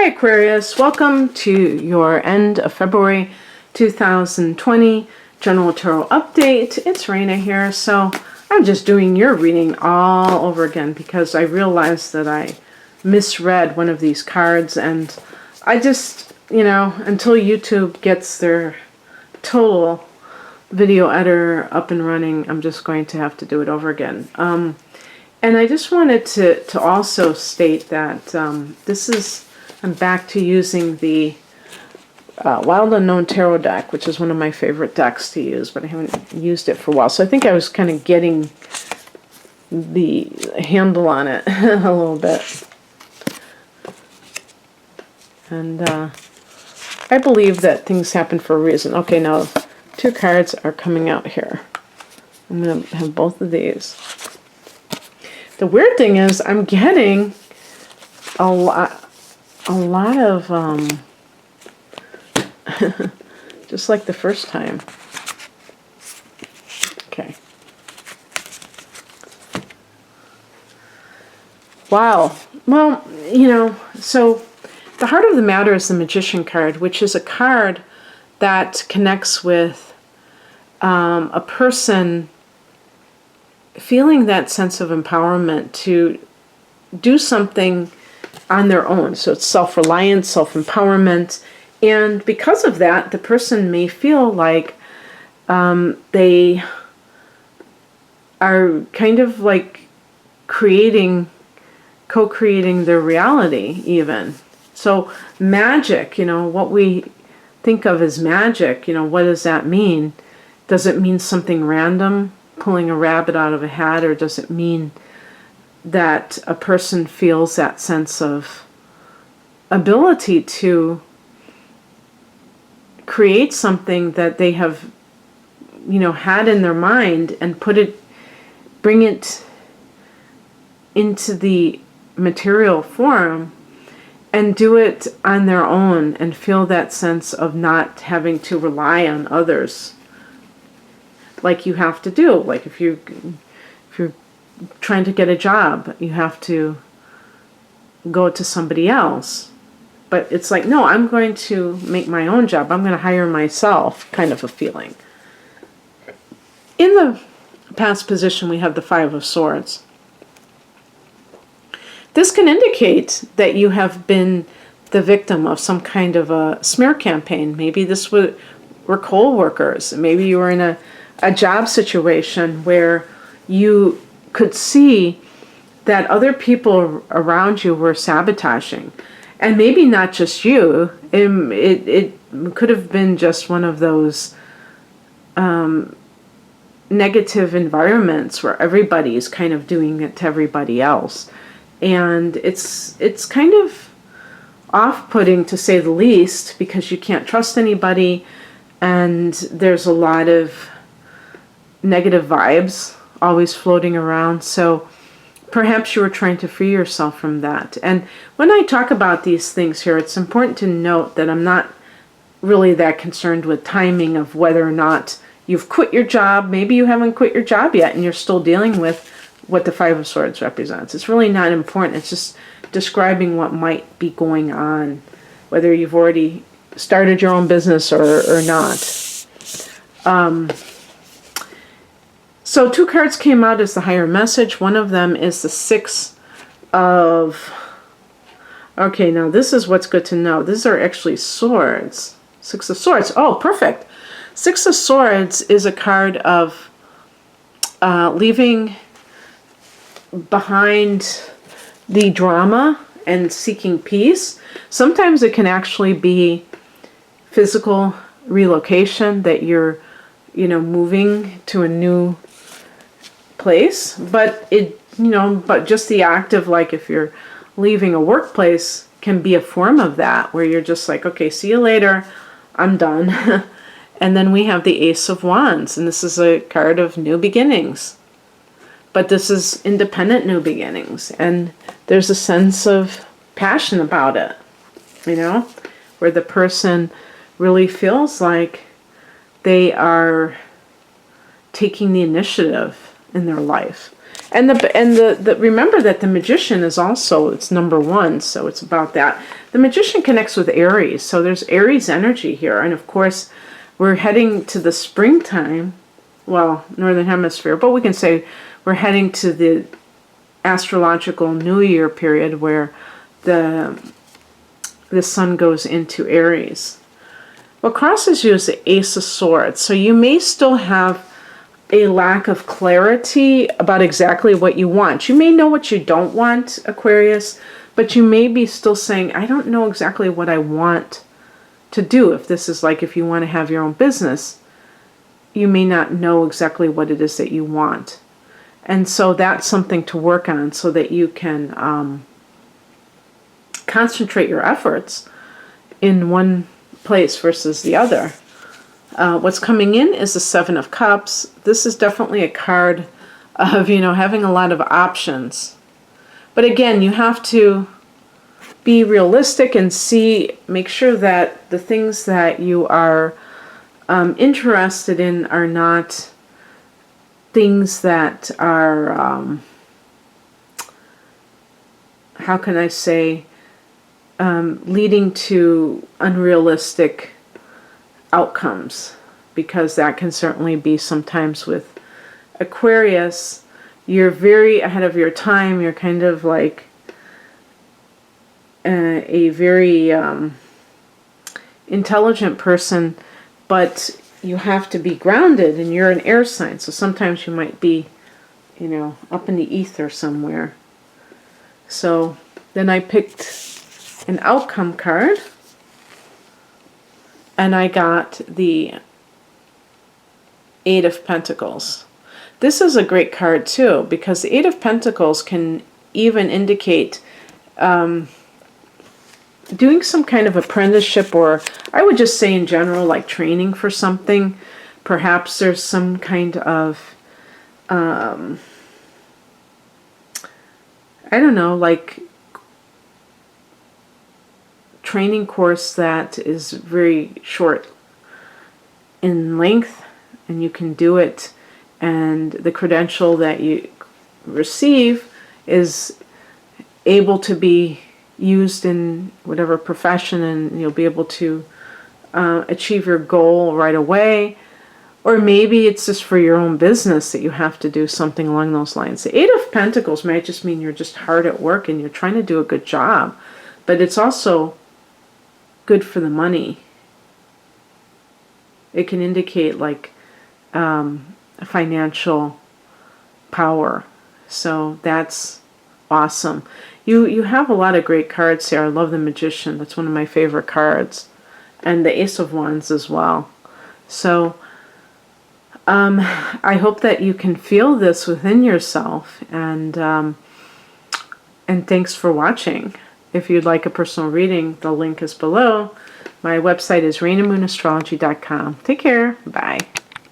Hi Aquarius, welcome to your end of February 2020 General Tarot Update. It's Raina here, so I'm just doing your reading all over again because I realized that I misread one of these cards, and I just, until YouTube gets their total video editor up and running, I'm just going to have to do it over again. And I just wanted to also state that I'm back to using the Wild Unknown Tarot deck, which is one of my favorite decks to use, but I haven't used it for a while. So I think I was kind of getting the handle on it a little bit. And I believe that things happen for a reason. Okay, now two cards are coming out here. I'm going to have both of these. The weird thing is I'm getting a lot of, just like the first time. Okay. Wow. Well, so the heart of the matter is the Magician card, which is a card that connects with a person feeling that sense of empowerment to do something on their own. So it's self-reliance, self-empowerment, and because of that, the person may feel like they are kind of like co-creating their reality even. So magic, what we think of as magic, what does that mean? Does it mean something random, pulling a rabbit out of a hat, or does it mean that a person feels that sense of ability to create something that they have, had in their mind and bring it into the material form and do it on their own and feel that sense of not having to rely on others like you have to do. Like if you're trying to get a job, you have to go to somebody else. But it's like, no, I'm going to make my own job. I'm going to hire myself, kind of a feeling. In the past position, we have the Five of Swords. This can indicate that you have been the victim of some kind of a smear campaign. Maybe this were co-workers. Maybe you were in a job situation where you could see that other people around you were sabotaging. And maybe not just you. It could have been just one of those negative environments where everybody is kind of doing it to everybody else. And it's kind of off-putting, to say the least, because you can't trust anybody, and there's a lot of negative vibes always floating around. So perhaps you were trying to free yourself from that. And when I talk about these things here, it's important to note that I'm not really that concerned with timing of whether or not you've quit your job. Maybe you haven't quit your job yet and you're still dealing with what the Five of Swords represents. It's really not important. It's just describing what might be going on, whether you've already started your own business or not. So two cards came out as the higher message. One of them is the Six of... Okay, now this is what's good to know. These are actually swords. Six of Swords. Oh, perfect. Six of Swords is a card of leaving behind the drama and seeking peace. Sometimes it can actually be physical relocation, that you're, moving to a new place, but but just the act of, like, if you're leaving a workplace can be a form of that, where you're just like, okay, see you later, I'm done. And then we have the Ace of Wands, and this is a card of new beginnings, but this is independent new beginnings, and there's a sense of passion about it, where the person really feels like they are taking the initiative in their life. And the remember that the Magician is also, it's number 1, so it's about that. The Magician connects with Aries, so there's Aries energy here. And of course, we're heading to the springtime, well, Northern Hemisphere, but we can say we're heading to the astrological New Year period where the sun goes into Aries. What crosses you is the Ace of Swords. So you may still have a lack of clarity about exactly what you want. You may know what you don't want, Aquarius, but you may be still saying, I don't know exactly what I want to do. If this is like if you want to have your own business, you may not know exactly what it is that you want. And so that's something to work on so that you can concentrate your efforts in one place versus the other. What's coming in is the Seven of Cups. This is definitely a card of, having a lot of options. But again, you have to be realistic and make sure that the things that you are interested in are not things that are, how can I say, leading to unrealistic outcomes, because that can certainly be sometimes with Aquarius. You're very ahead of your time. You're kind of like a very intelligent person, but you have to be grounded, and you're an air sign, so sometimes you might be, up in the ether somewhere. So then I picked an outcome card, and I got the Eight of Pentacles. This is a great card too, because the Eight of Pentacles can even indicate doing some kind of apprenticeship, or I would just say in general, like training for something. Perhaps there's some kind of, I don't know, like training course that is very short in length, and you can do it, and the credential that you receive is able to be used in whatever profession, and you'll be able to achieve your goal right away. Or maybe it's just for your own business that you have to do something along those lines. The Eight of Pentacles might just mean you're just hard at work and you're trying to do a good job, but it's also good for the money. It can indicate like financial power. So that's awesome. You have a lot of great cards here. I love the Magician. That's one of my favorite cards. And the Ace of Wands as well. So I hope that you can feel this within yourself. And thanks for watching. If you'd like a personal reading, the link is below. My website is rainamoonastrology.com. Take care. Bye.